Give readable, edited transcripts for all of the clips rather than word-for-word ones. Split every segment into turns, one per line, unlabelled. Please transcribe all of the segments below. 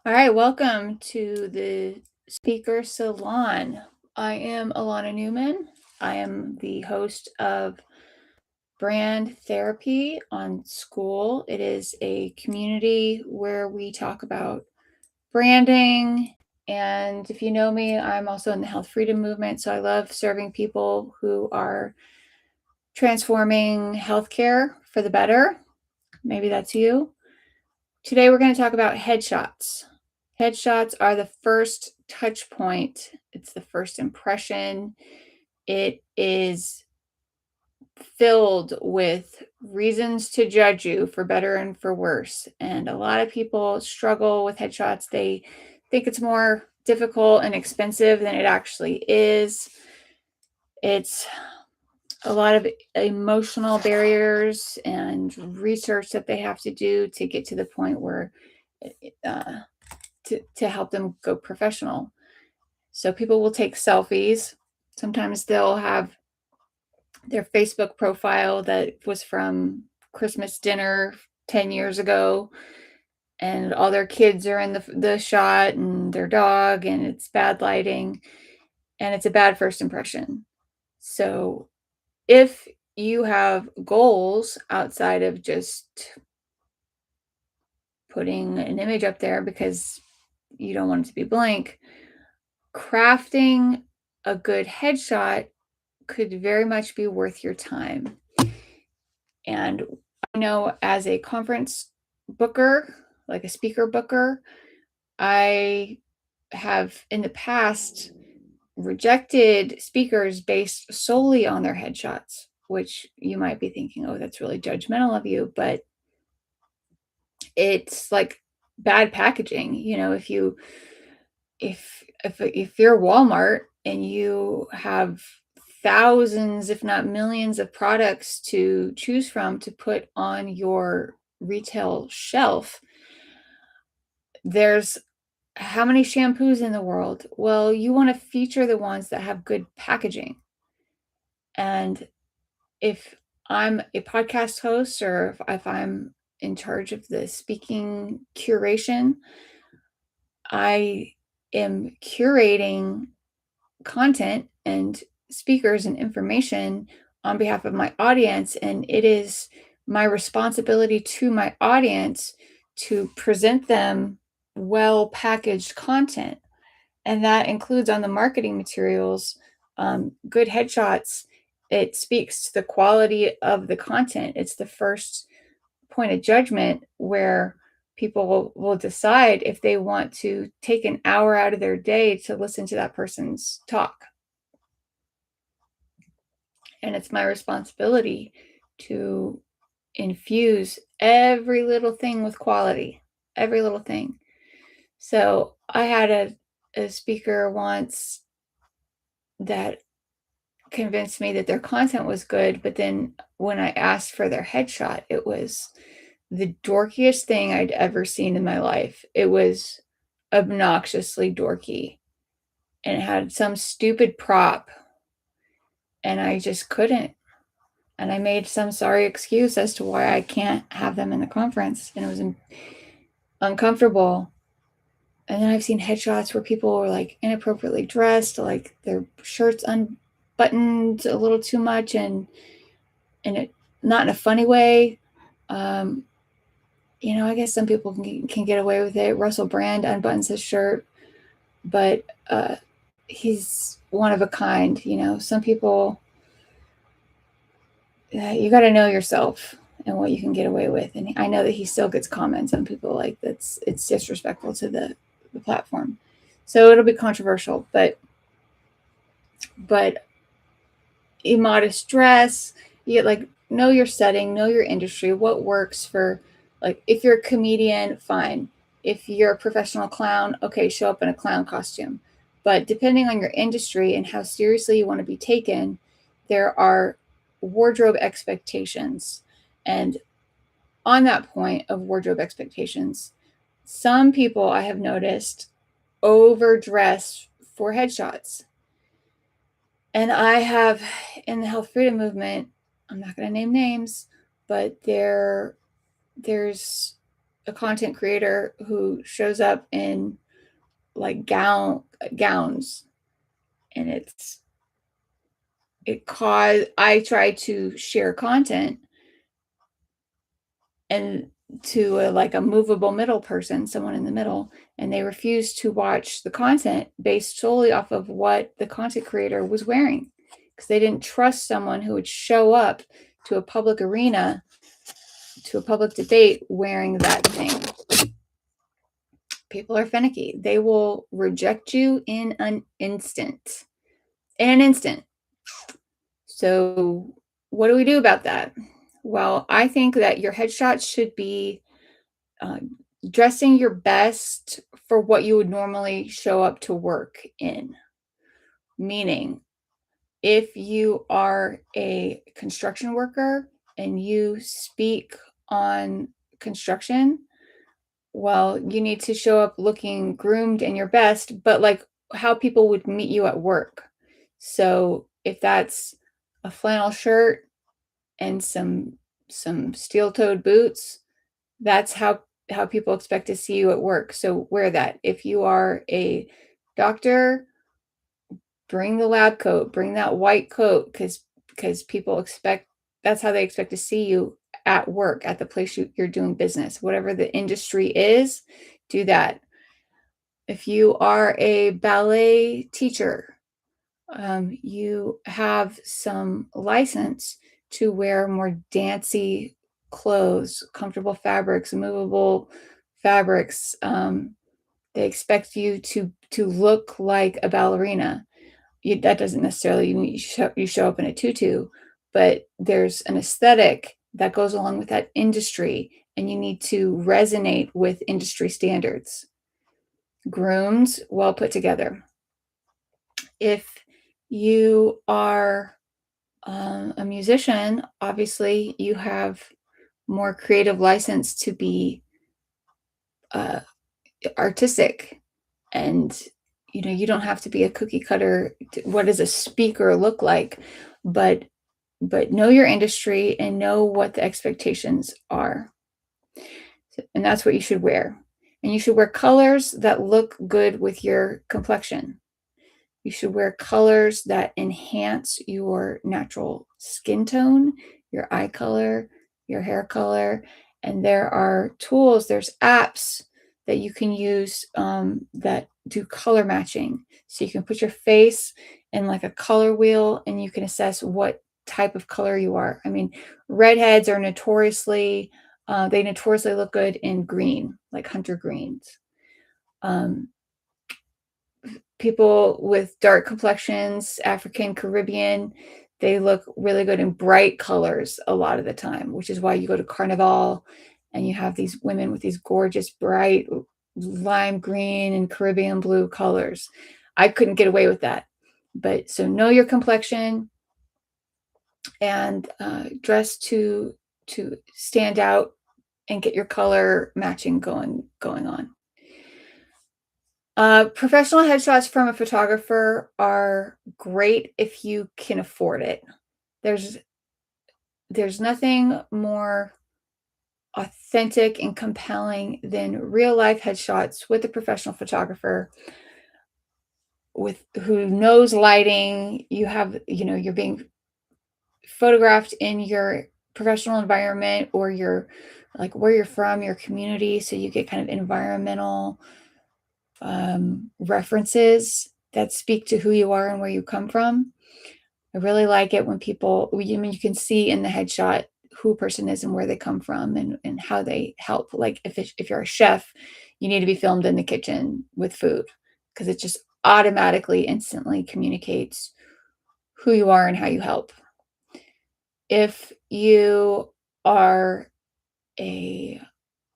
All right, welcome to the Speaker Salon. I am Alana Newman. I am the host of Brand Therapy on School. It is a community where we talk about branding. And if you know me, I'm also in the health freedom movement. So I love serving people who are transforming healthcare for the better. Maybe that's you. Today, we're going to talk about headshots. Headshots are the first touch point. It's the first impression. It is filled with reasons to judge you for better and for worse. And a lot of people struggle with headshots. They think it's more difficult and expensive than it actually is. It's a lot of emotional barriers and research that they have to do to get to the point where uh, to help them go professional. So people will take selfies. Sometimes they'll have their Facebook profile that was from Christmas dinner 10 years ago, and all their kids are in the shot and their dog, and it's bad lighting, and it's a bad first impression. So if you have goals outside of just putting an image up there because you don't want it to be blank, crafting a good headshot could very much be worth your time. And I know as a conference booker, like a speaker booker, I have in the past rejected speakers based solely on their headshots, which you might be thinking, oh, that's really judgmental of you. But it's like bad packaging. If you're Walmart and you have thousands, if not millions, of products to choose from to put on your retail shelf, there's how many shampoos in the world? Well, you want to feature the ones that have good packaging. And if I'm a podcast host or if I'm in charge of the speaking curation, I am curating content and speakers and information on behalf of my audience. And it is my responsibility to my audience to present them well packaged content. And that includes on the marketing materials, good headshots. It speaks to the quality of the content. It's the first point of judgment where people will decide if they want to take an hour out of their day to listen to that person's talk. And it's my responsibility to infuse every little thing with quality, every little thing. So I had a speaker once that convinced me that their content was good, but then when I asked for their headshot, it was the dorkiest thing I'd ever seen in my life. It was obnoxiously dorky, and it had some stupid prop, and I just couldn't. And I made some sorry excuse as to why I can't have them in the conference, and it was uncomfortable. And then I've seen headshots where people were like inappropriately dressed, like their shirts unbuttoned a little too much, and it not in a funny way. Um, I guess some people can get away with it. Russell Brand unbuttons his shirt, but he's one of a kind. Some people, you got to know yourself and what you can get away with. And I know that he still gets comments on people like it's disrespectful to the platform. So it'll be controversial, but immodest dress, you like know your setting, know your industry, what works for, like, if you're a comedian, fine. If you're a professional clown, okay, show up in a clown costume. But depending on your industry and how seriously you want to be taken, there are wardrobe expectations. And on that point of wardrobe expectations, some people I have noticed overdress for headshots. And I have, in the health freedom movement, I'm not going to name names, but there's a content creator who shows up in like gowns, and I try to share content and to like a movable middle person, someone in the middle, and they refuse to watch the content based solely off of what the content creator was wearing, because they didn't trust someone who would show up to a public arena, to a public debate wearing that thing. People are finicky. They will reject you in an instant. In an instant. So, what do we do about that? Well, I think that your headshots should be uh, dressing your best for what you would normally show up to work in. Meaning, if you are a construction worker and you speak on construction, well, you need to show up looking groomed and your best, but like how people would meet you at work. So if that's a flannel shirt and some steel-toed boots, that's how people expect to see you at work. So wear that. If you are a doctor, bring the lab coat, bring that white coat, because people expect, that's how they expect to see you at work, at the place you're doing business. Whatever the industry is, do that. If you are a ballet teacher, you have some license to wear more dancey clothes, comfortable fabrics, movable fabrics. They expect you to look like a ballerina. That doesn't necessarily mean you show up in a tutu, but there's an aesthetic that goes along with that industry, and you need to resonate with industry standards. Groomed, well put together. If you are a musician, obviously you have more creative license to be uh, artistic, and you don't have to be a cookie cutter. What does a speaker look like? But know your industry and know what the expectations are, and that's what you should wear. And you should wear colors that look good with your complexion. You should wear colors that enhance your natural skin tone, your eye color, your hair color. And there are tools, there's apps that you can use that do color matching. So you can put your face in like a color wheel and you can assess what type of color you are. I mean, redheads are they notoriously look good in green, like hunter greens. Um, People with dark complexions, African, Caribbean, they look really good in bright colors a lot of the time, which is why you go to Carnival and you have these women with these gorgeous, bright lime green and Caribbean blue colors. I couldn't get away with that. But so know your complexion and dress to stand out and get your color matching going on. Professional headshots from a photographer are great if you can afford it. There's there's nothing more authentic and compelling than real life headshots with a professional photographer with who knows lighting. You're being photographed in your professional environment, or your like where you're from, your community, so you get kind of environmental references that speak to who you are and where you come from. I really like it when you can see in the headshot who a person is and where they come from, and how they help. Like if you're a chef, you need to be filmed in the kitchen with food, because it just automatically, instantly communicates who you are and how you help. If you are a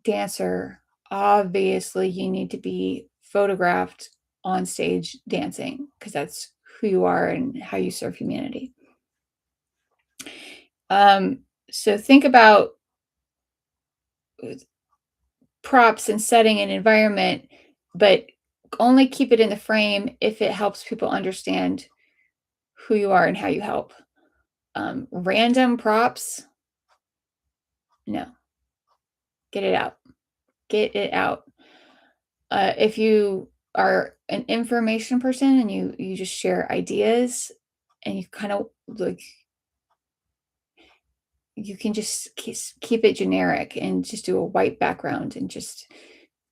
dancer, obviously you need to be photographed on stage dancing, because that's who you are and how you serve humanity. So think about props and setting and environment, but only keep it in the frame if it helps people understand who you are and how you help. Random props, no, get it out. Get it out. If you are an information person and you just share ideas and you kind of like you can just keep it generic and just do a white background and just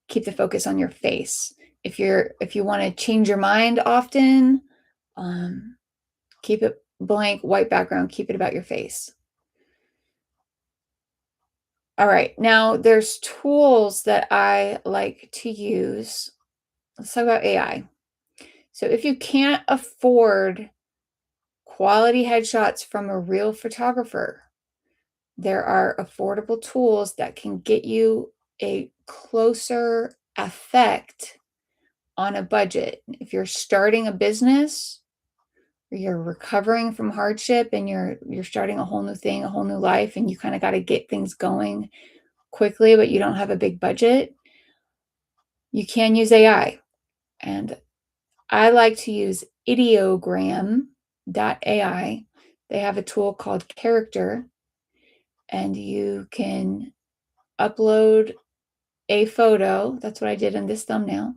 keep the focus on your face. If you want to change your mind often, um, keep it blank, white background, keep it about your face. All right, now there's tools that I like to use. Let's talk about AI. So if you can't afford quality headshots from a real photographer, there are affordable tools that can get you a closer effect on a budget. If you're starting a business or you're recovering from hardship and you're starting a whole new thing, a whole new life, and you kind of got to get things going quickly, but you don't have a big budget, you can use AI. And I like to use ideogram.ai. They have a tool called Character, and you can upload a photo. That's what I did in this thumbnail.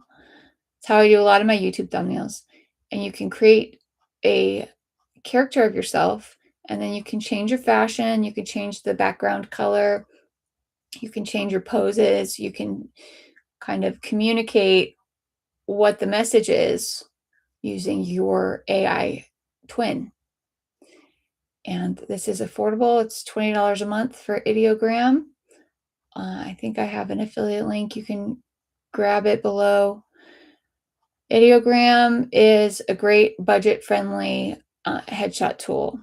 It's how I do a lot of my YouTube thumbnails. And you can create a character of yourself, and then you can change your fashion, you can change the background color, you can change your poses, you can kind of communicate what the message is using your AI twin. And this is affordable. It's $20 a month for Ideogram. I think I have an affiliate link. You can grab it below. Ideogram is a great budget-friendly headshot tool,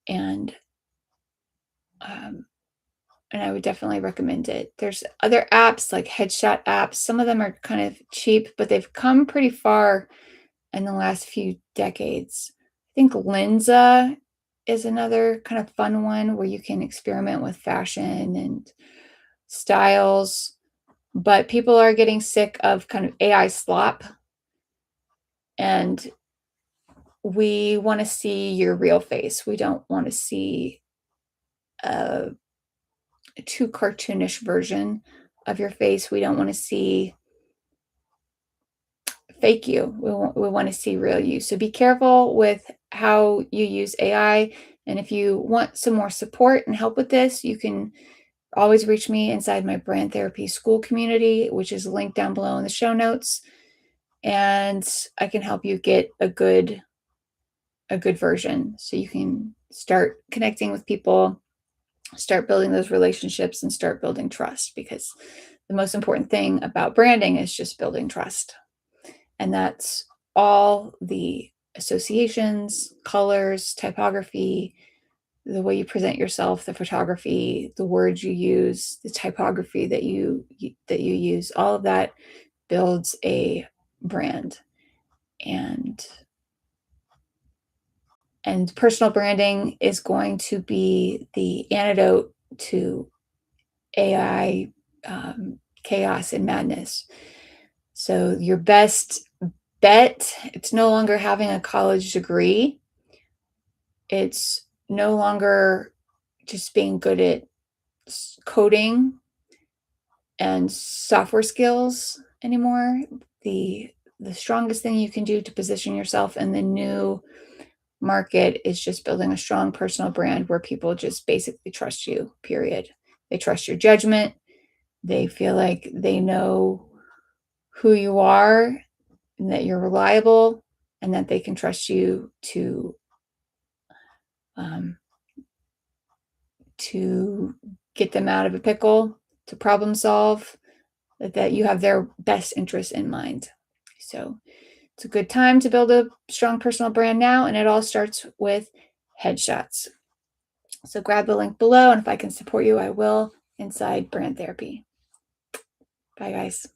and I would definitely recommend it. There's other apps like headshot apps. Some of them are kind of cheap, but they've come pretty far in the last few decades. I think Lenza is another kind of fun one where you can experiment with fashion and styles, but people are getting sick of kind of AI slop, and we want to see your real face. We don't want to see a too cartoonish version of your face. We don't want to see fake you. We want to see real you. So be careful with how you use AI. And if you want some more support and help with this, you can always reach me inside my brand therapy school community, which is linked down below in the show notes. And I can help you get a good version so you can start connecting with people, start building those relationships, and start building trust, because the most important thing about branding is just building trust. And that's all the associations, colors, typography, the way you present yourself, the photography, the words you use, the typography that you use, all of that builds a brand. And personal branding is going to be the antidote to AI chaos and madness. So your best bet, it's no longer having a college degree. It's no longer just being good at coding and software skills anymore. The strongest thing you can do to position yourself in the new market is just building a strong personal brand where people just basically trust you, period. They trust your judgment. They feel like they know who you are and that you're reliable and that they can trust you to get them out of a pickle, to problem solve, that you have their best interests in mind. So it's a good time to build a strong personal brand now, and it all starts with headshots. So grab the link below, and if I can support you, I will, inside Brand Therapy. Bye, guys.